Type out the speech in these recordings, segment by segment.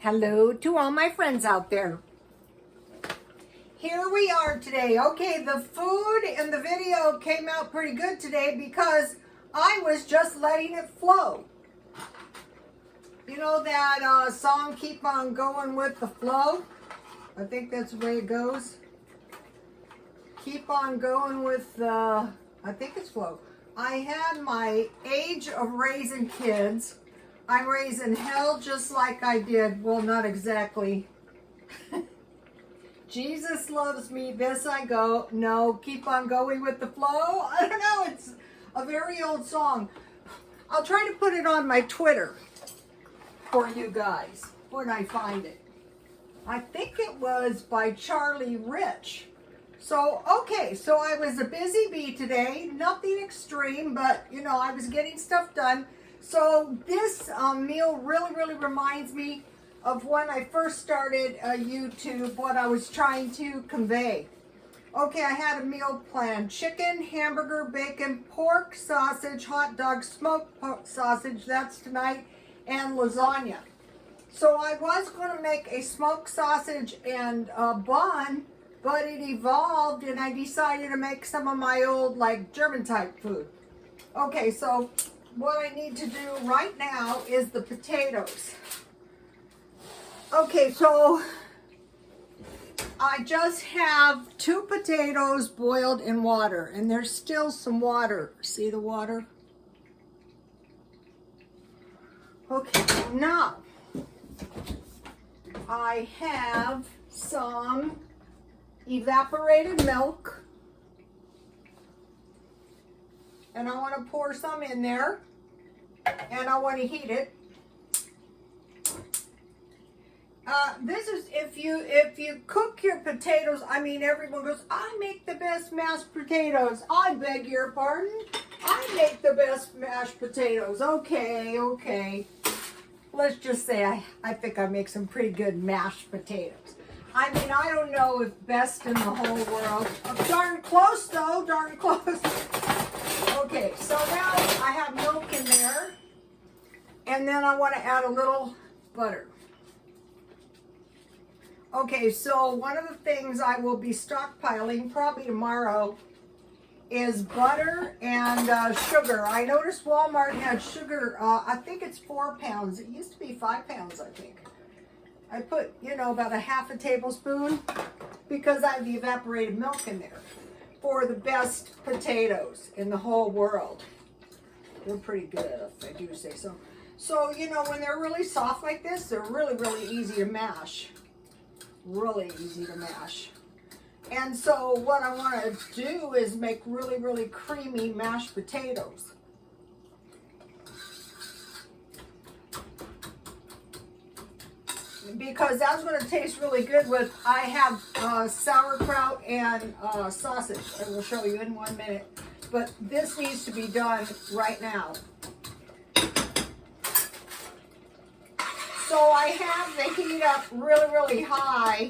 Hello to all my friends out there. Here we are today. Okay, the food in the video came out pretty good today because I was just letting it flow. You know that song, Keep On Going With The Flow? I think that's the way it goes. Keep on going with the, I think it's flow. I had my age of raising kids. I'm raising hell just like I did. Well, not exactly. Jesus loves me, this I go. No, keep on going with the flow. I don't know, it's a very old song. I'll try to put it on my Twitter for you guys when I find it. I think it was by Charlie Rich. So, okay, so I was a busy bee today. Nothing extreme, but, you know, I was getting stuff done. So this meal really reminds me of when I first started YouTube, what I was trying to convey. Okay, I had a meal plan. Chicken, hamburger, bacon, pork, sausage, hot dog, smoked pork sausage, that's tonight, and lasagna. So I was going to make a smoked sausage and bun, but it evolved and I decided to make some of my old like German type food. Okay, so what I need to do right now is the potatoes. Okay, so I just have 2 potatoes boiled in water, and there's still some water. See the water? Okay, now I have some evaporated milk, and I want to pour some in there, and I want to heat it. This is if you cook your potatoes. I mean, everyone goes, I make the best mashed potatoes. I beg your pardon. I make the best mashed potatoes. Okay. Let's just say I think I make some pretty good mashed potatoes. I mean, I don't know if best in the whole world. I'm darn close though, darn close. Okay, so now I have milk in there. And then I want to add a little butter. Okay, so one of the things I will be stockpiling probably tomorrow is butter and sugar. I noticed Walmart had sugar, I think it's 4 pounds. It used to be 5 pounds, I think. I put, you know, about a half a tablespoon because I have the evaporated milk in there for the best potatoes in the whole world. They're pretty good, if I do say so. So, you know, when they're really soft like this, they're really easy to mash. Really easy to mash. And so what I want to do is make really creamy mashed potatoes. Because that's going to taste really good with, I have sauerkraut and sausage. I will show you in 1 minute. But this needs to be done right now. So I have the heat up really high,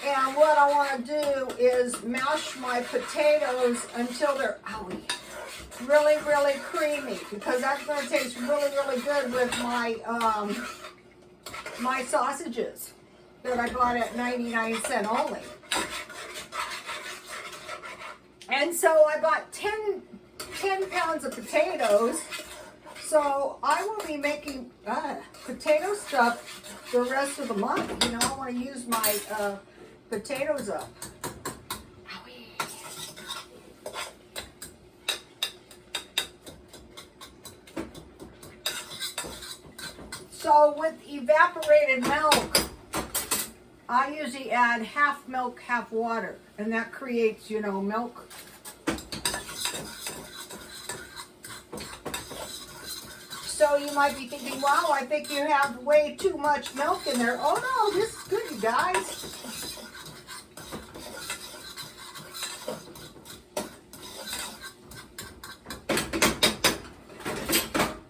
and what I want to do is mash my potatoes until they're really creamy, because that's going to taste really good with my my sausages that I bought at 99 cents only. And so I bought 10 pounds of potatoes. So I will be making potato stuff the rest of the month. You know, I want to use my potatoes up. So with evaporated milk, I usually add half milk, half water, and that creates, you know, milk. So you might be thinking, wow, I think you have way too much milk in there. Oh no, this is good, you guys.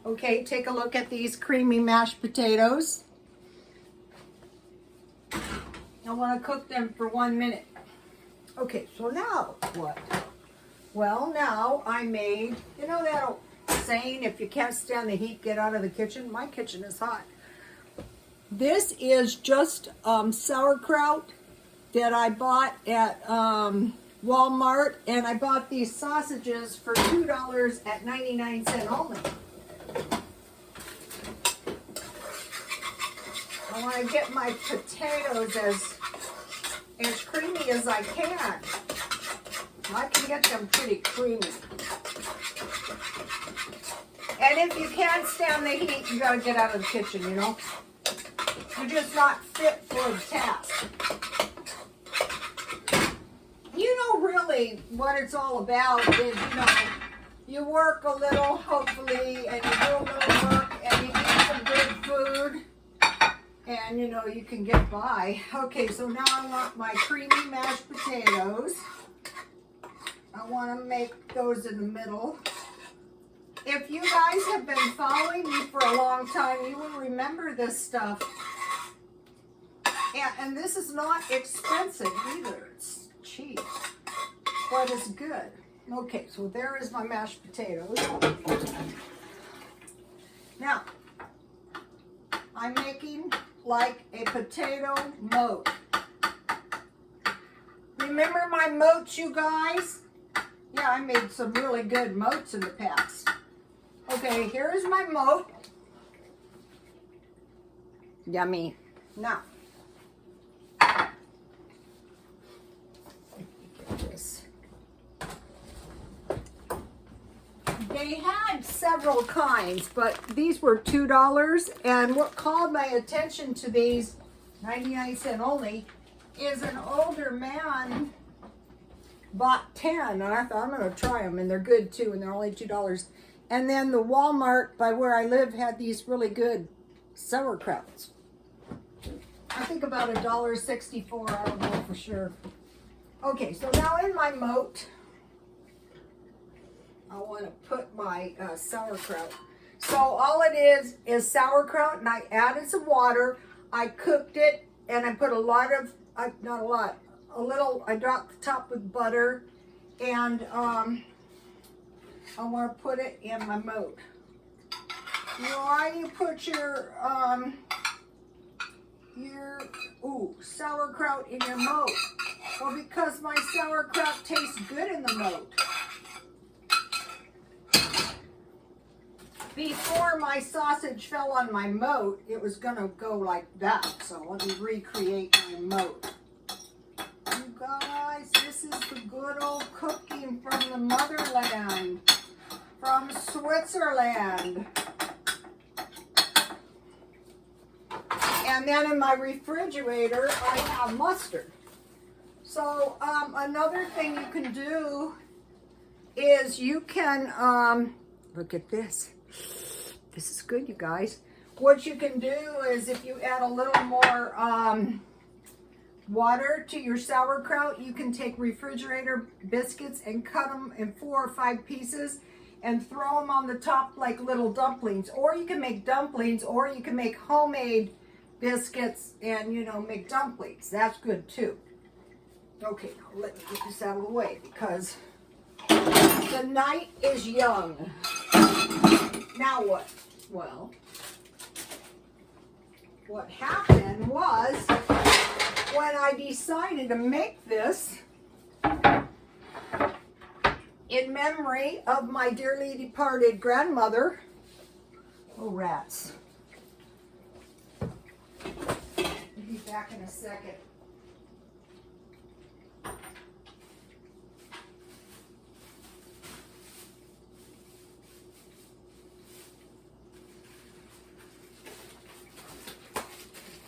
Okay, take a look at these creamy mashed potatoes. I want to cook them for 1 minute. Okay, so now what? Well, now I made, you know that saying, if you can't stand the heat, get out of the kitchen? My kitchen is hot. This is just sauerkraut that I bought at Walmart, and I bought these sausages for $2.99 only. I want to get my potatoes as creamy as I can. I can get them pretty creamy. And if you can't stand the heat, you gotta get out of the kitchen, you know? You're just not fit for the task. You know, really, what it's all about is, you know, you work a little, hopefully, and you do a little work, and you eat some good food, and, you know, you can get by. Okay, so now I want my creamy mashed potatoes. I want to make those in the middle. If you guys have been following me for a long time, you will remember this stuff. And this is not expensive either. It's cheap, but it's good. Okay, so there is my mashed potatoes. Now, I'm making like a potato moat. Remember my moats, you guys? Yeah, I made some really good moats in the past. Okay, here's my moat. Yummy. Now, get this. They had several kinds, but these were $2. And what called my attention to these, 99¢ only, is an older man bought 10, and I thought I'm going to try them, and they're good too, and they're only $2. And then the Walmart by where I live had these really good sauerkrauts. I think about $1.64, I don't know for sure. Okay, so now in my moat, I want to put my sauerkraut. So all it is sauerkraut, and I added some water. I cooked it, and I put a lot of, not a lot, a little, I dropped the top with butter, and I want to put it in my moat. Why do you put your sauerkraut in your moat? Well, because my sauerkraut tastes good in the moat. Before my sausage fell on my moat, it was going to go like that. So let me recreate my moat. You guys, this is the good old cooking from the motherland, from Switzerland. And then in my refrigerator, I have mustard. So another thing you can do is you can, look at this. This is good, you guys. What you can do is if you add a little more water to your sauerkraut, you can take refrigerator biscuits and cut them in 4 or 5 pieces and throw them on the top like little dumplings. Or you can make dumplings, or you can make homemade biscuits and, you know, make dumplings. That's good too. Okay, now let me get this out of the way because the night is young. Now what? Well, what happened was when I decided to make this in memory of my dearly departed grandmother. Oh, rats. I'll be back in a second.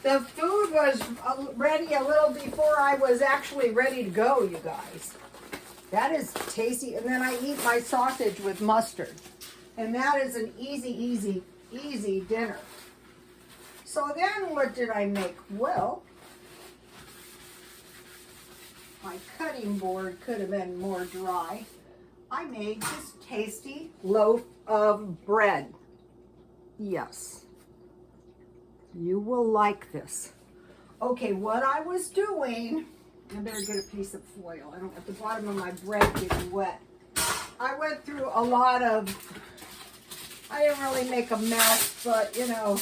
The food was ready a little before I was actually ready to go, you guys. That is tasty. And then I eat my sausage with mustard. And that is an easy, easy dinner. So then what did I make? Well, my cutting board could have been more dry. I made this tasty loaf of bread. Yes. You will like this. Okay, what I was doing, I better get a piece of foil. I don't want the bottom of my bread getting wet. I went through a lot of, I didn't really make a mess, but you know,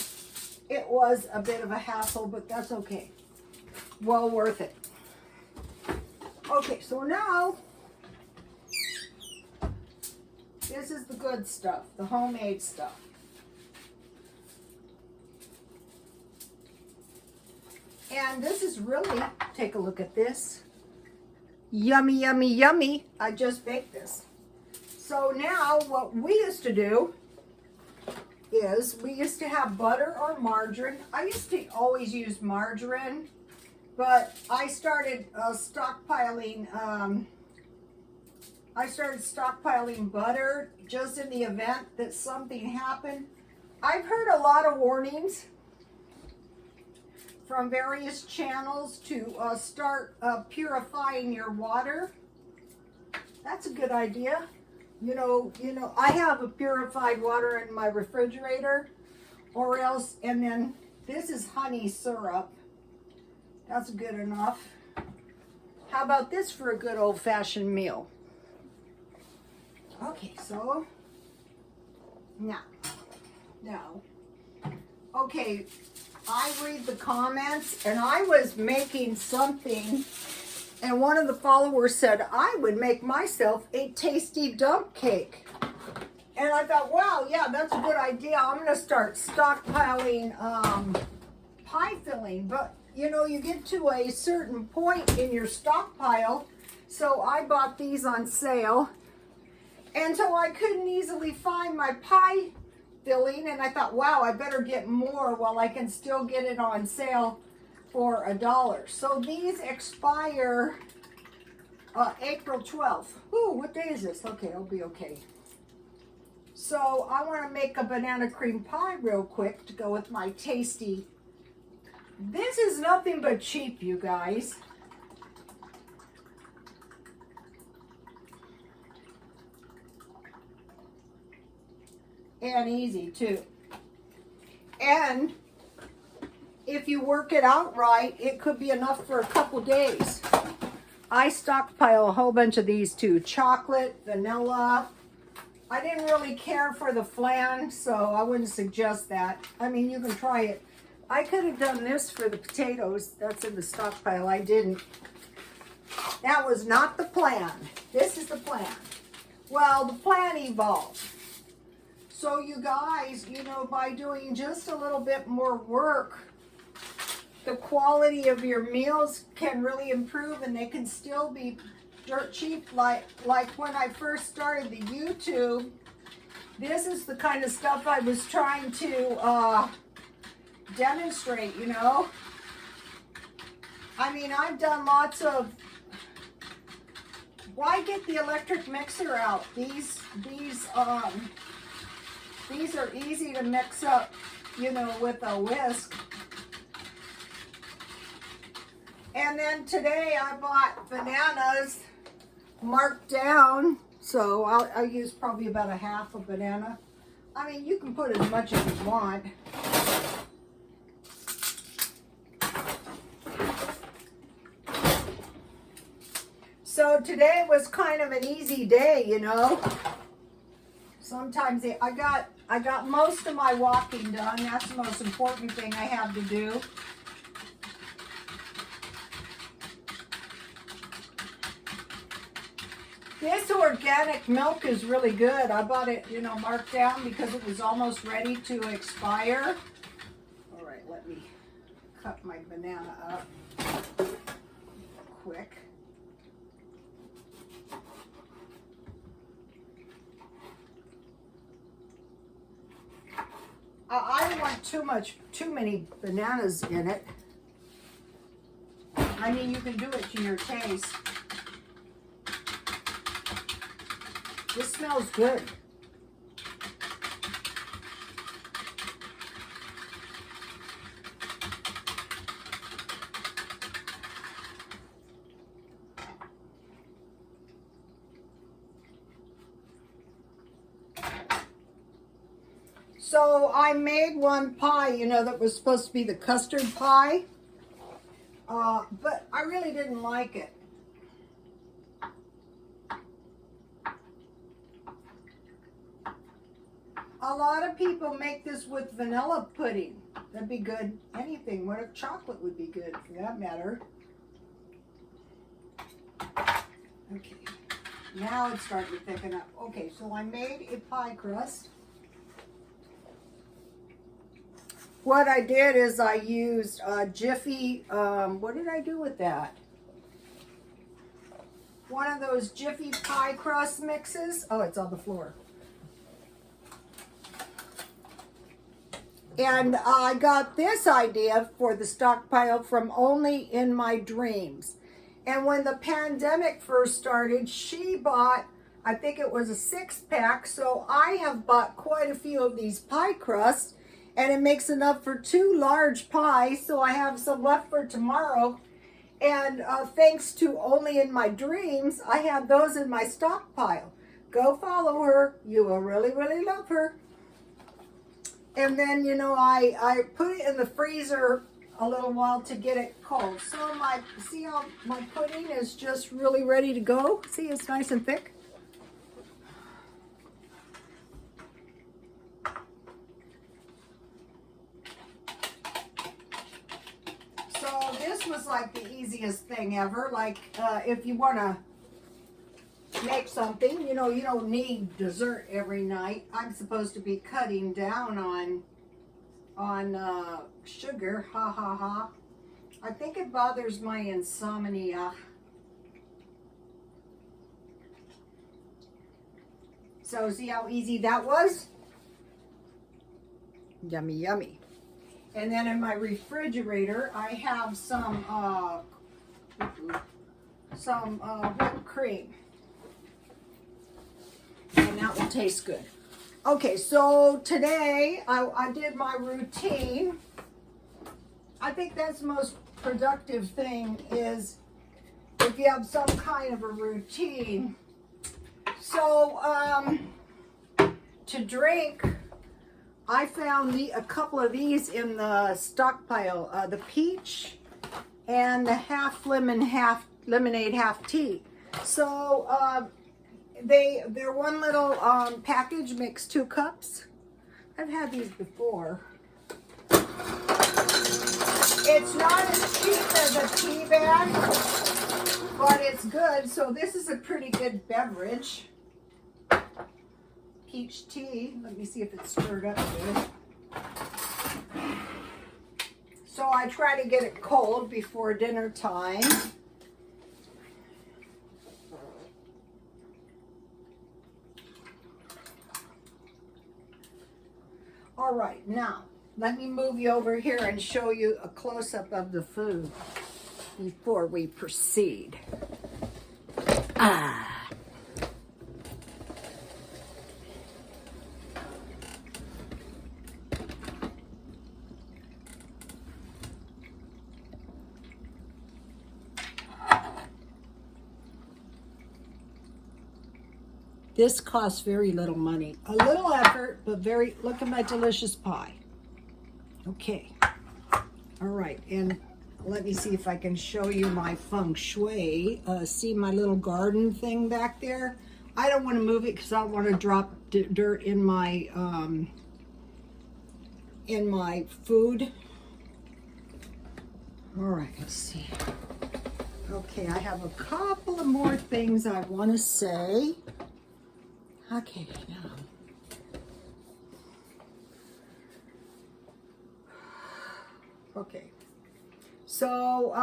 It was a bit of a hassle, but that's okay. Well worth it. Okay, so now, this is the good stuff, the homemade stuff. And this is really, take a look at this. Yummy, yummy, yummy. I just baked this. So now what we used to do is we used to have butter or margarine. I used to always use margarine, but I started stockpiling butter just in the event that something happened. I've heard a lot of warnings from various channels to start purifying your water. That's a good idea. You know, I have a purified water in my refrigerator, or else, and then this is honey syrup. That's good enough. How about this for a good old-fashioned meal? Okay, so now, okay, I read the comments, and I was making something, and one of the followers said, I would make myself a tasty dump cake. And I thought, wow, yeah, that's a good idea. I'm going to start stockpiling pie filling. But, you know, you get to a certain point in your stockpile. So I bought these on sale. And so I couldn't easily find my pie filling. And I thought, wow, I better get more while I can still get it on sale for $1. So these expire April 12th. Ooh, what day is this? Okay, I'll be okay. So I want to make a banana cream pie real quick to go with my tasty. This is nothing but cheap, you guys. And easy too. And if you work it out right, it could be enough for a couple days. I stockpile a whole bunch of these too. Chocolate, vanilla. I didn't really care for the flan, so I wouldn't suggest that. I mean, you can try it. I could have done this for the potatoes. That's in the stockpile. I didn't. That was not the plan. This is the plan. Well, the plan evolved. So you guys, you know, by doing just a little bit more work, the quality of your meals can really improve, and they can still be dirt cheap. Like when I first started the YouTube, this is the kind of stuff I was trying to demonstrate, you know. I mean, I've done lots of, why get the electric mixer out? These are easy to mix up, you know, with a whisk. And then today I bought bananas marked down, so I'll use probably about a half a banana. I mean, you can put as much as you want. So today was kind of an easy day, you know. Sometimes I got most of my walking done. That's the most important thing I have to do. This organic milk is really good. I bought it, you know, marked down because it was almost ready to expire. All right, let me cut my banana up quick. I don't want too many bananas in it. I mean, you can do it to your taste. This smells good. So I made one pie, you know, that was supposed to be the custard pie, but I really didn't like it. A lot of people make this with vanilla pudding. That'd be good. Anything. What if chocolate would be good for that matter? Okay. Now it's starting to thicken up. Okay, so I made a pie crust. What I did is I used Jiffy, what did I do with that? One of those Jiffy pie crust mixes. Oh, it's on the floor. And I got this idea for the stockpile from Only in My Dreams. And when the pandemic first started, she bought, I think it was a 6-pack, so I have bought quite a few of these pie crusts, and it makes enough for 2 large pies, so I have some left for tomorrow. And thanks to Only in My Dreams, I have those in my stockpile. Go follow her. You will really, really love her. And then, you know, I put it in the freezer a little while to get it cold. So see how my pudding is just really ready to go? See, it's nice and thick. So this was like the easiest thing ever. Like if you want to make something, you know, you don't need dessert every night. I'm supposed to be cutting down on sugar. Ha ha ha. I think it bothers my insomnia. So see how easy that was? Yummy, yummy. And then in my refrigerator, I have some whipped cream. And that will taste good. Okay, so today I did my routine. I think that's the most productive thing is if you have some kind of a routine. So to drink, I found a couple of these in the stockpile, the peach and the half lemon, half lemonade, half tea. So they're one little package, makes 2 cups. I've had these before. It's not as cheap as a tea bag, but it's good. So this is a pretty good beverage. Peach tea. Let me see if it's stirred up good. So I try to get it cold before dinner time. All right, now let me move you over here and show you a close-up of the food before we proceed. This costs very little money. A little effort, but look at my delicious pie. Okay. All right, and let me see if I can show you my feng shui. See my little garden thing back there? I don't want to move it because I don't want to drop dirt in my food. All right, let's see. Okay, I have a couple of more things I want to say. Okay, now. Okay. So,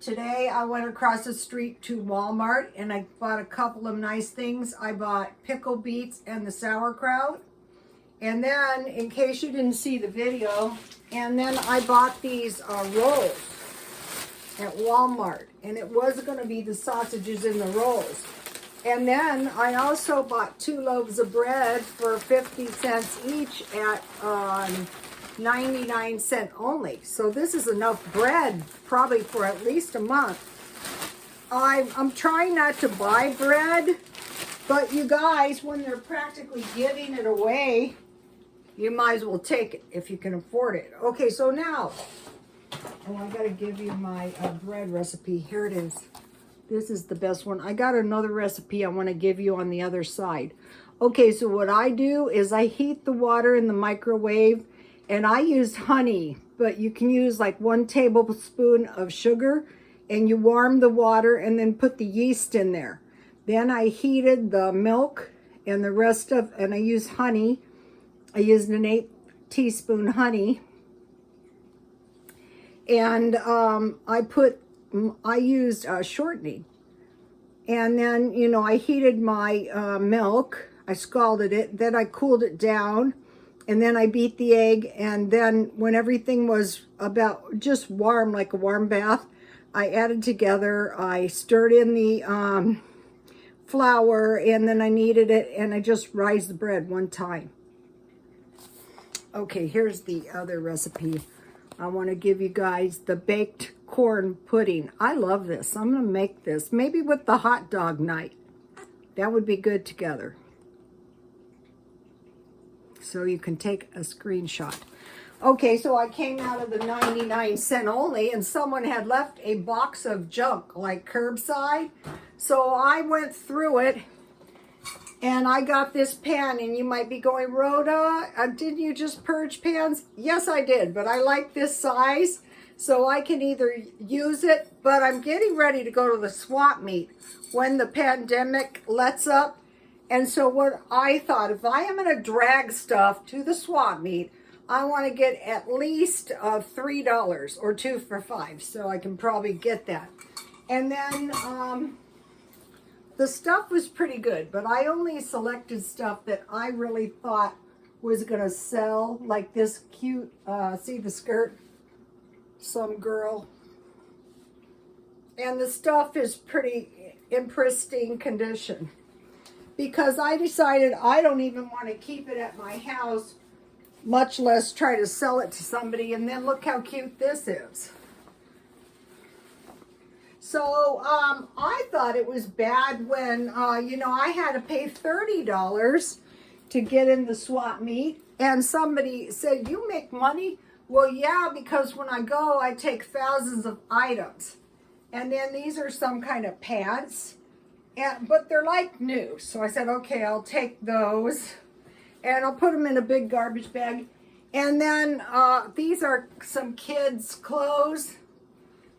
today I went across the street to Walmart and I bought a couple of nice things. I bought pickle beets and the sauerkraut. And then, in case you didn't see the video, and then I bought these rolls at Walmart. And it was going to be the sausages in the rolls. And then I also bought 2 loaves of bread for 50 cents each at 99 cents only. So this is enough bread probably for at least a month. I'm trying not to buy bread, but you guys, when they're practically giving it away, you might as well take it if you can afford it. Okay, so now, I gotta give you my bread recipe. Here it is. This is the best one. I got another recipe I want to give you on the other side. Okay, so what I do is I heat the water in the microwave and I used honey, but you can use like 1 tablespoon of sugar, and you warm the water and then put the yeast in there. Then I heated the milk and the rest of, and I used honey. I used an 1/8 teaspoon honey. And I used shortening. And then, you know, I heated my milk. I scalded it. Then I cooled it down. And then I beat the egg. And then when everything was about just warm, like a warm bath, I added together. I stirred in the flour, and then I kneaded it, and I just raised the bread 1 time. Okay, here's the other recipe. I want to give you guys the baked corn pudding. I love this. I'm going to make this, maybe with the hot dog night. That would be good together. So you can take a screenshot. Okay, so I came out of the 99-cent only, and someone had left a box of junk, like curbside. So I went through it, and I got this pan, and you might be going, Rhoda, didn't you just purge pans? Yes, I did, but I like this size, so I can either use it, but I'm getting ready to go to the swap meet when the pandemic lets up. And so what I thought, if I am going to drag stuff to the swap meet, I want to get at least $3 or 2 for $5, so I can probably get that. And then the stuff was pretty good, but I only selected stuff that I really thought was going to sell, like this cute, see the skirt? Some girl. And the stuff is pretty in pristine condition, because I decided I don't even want to keep it at my house, much less try to sell it to somebody. And then look how cute this is. So I thought it was bad when, you know, I had to pay $30 to get in the swap meet. And somebody said, you make money? Well, yeah, because when I go, I take thousands of items. And then these are some kind of pants, but they're like new. So I said, okay, I'll take those. And I'll put them in a big garbage bag. And then these are some kids' clothes.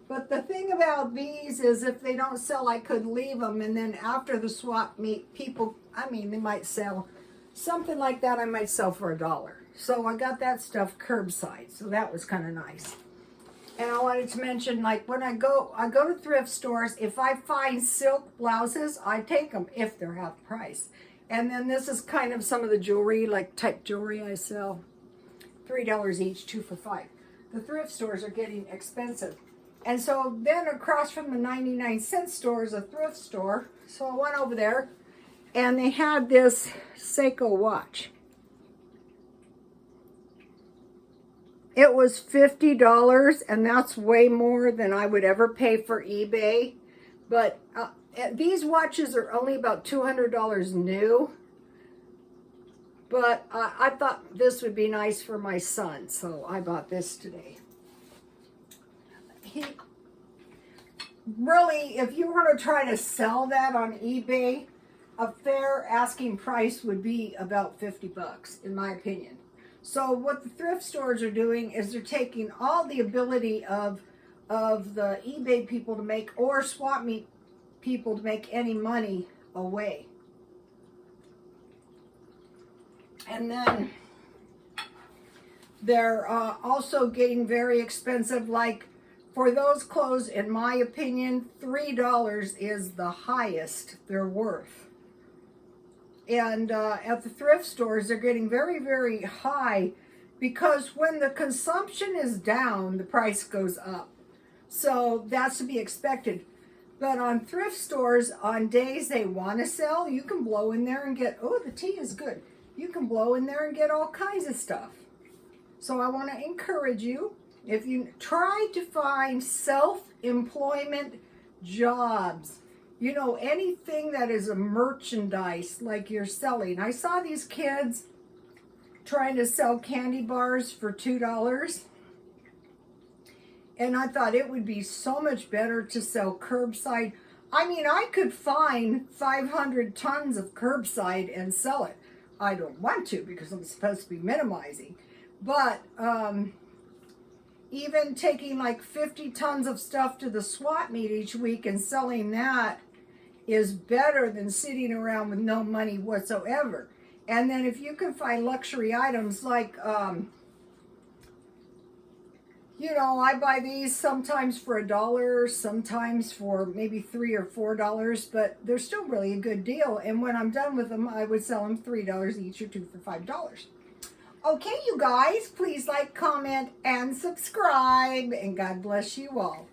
But the thing about these is if they don't sell, I could leave them. And then after the swap meet, people, I mean, they might sell something like that. I might sell for $1. So I got that stuff curbside. So that was kind of nice. And I wanted to mention, like, when I go to thrift stores. If I find silk blouses, I take them if they're half price. And then this is kind of some of the jewelry, like type jewelry I sell. $3 each, 2 for $5. The thrift stores are getting expensive. And so then across from the 99-cent store is a thrift store. So I went over there, and they had this Seiko watch. It was $50, and that's way more than I would ever pay for eBay. But these watches are only about $200 new. But I thought this would be nice for my son, so I bought this today. Really, if you were to try to sell that on eBay, a fair asking price would be about $50, in my opinion. So what the thrift stores are doing is they're taking all the ability of the eBay people to make, or swap meet people to make any money away. And then they're also getting very expensive. Like for those clothes, in my opinion, $3 is the highest they're worth. And at the thrift stores, they're getting very, very high, because when the consumption is down, the price goes up. So that's to be expected. But on thrift stores, on days they want to sell, you can blow in there and get, oh, the tea is good. You can blow in there and get all kinds of stuff. So I want to encourage you, if you try to find self-employment jobs, you know, anything that is a merchandise like you're selling. I saw these kids trying to sell candy bars for $2. And I thought it would be so much better to sell curbside. I mean, I could find 500 tons of curbside and sell it. I don't want to, because I'm supposed to be minimizing. But even taking like 50 tons of stuff to the swap meet each week and selling that is better than sitting around with no money whatsoever. And then if you can find luxury items like, you know, I buy these sometimes for $1, sometimes for maybe $3 or $4, but they're still really a good deal. And when I'm done with them, I would sell them $3 each or 2 for $5. Okay, you guys, please like, comment, and subscribe. And God bless you all.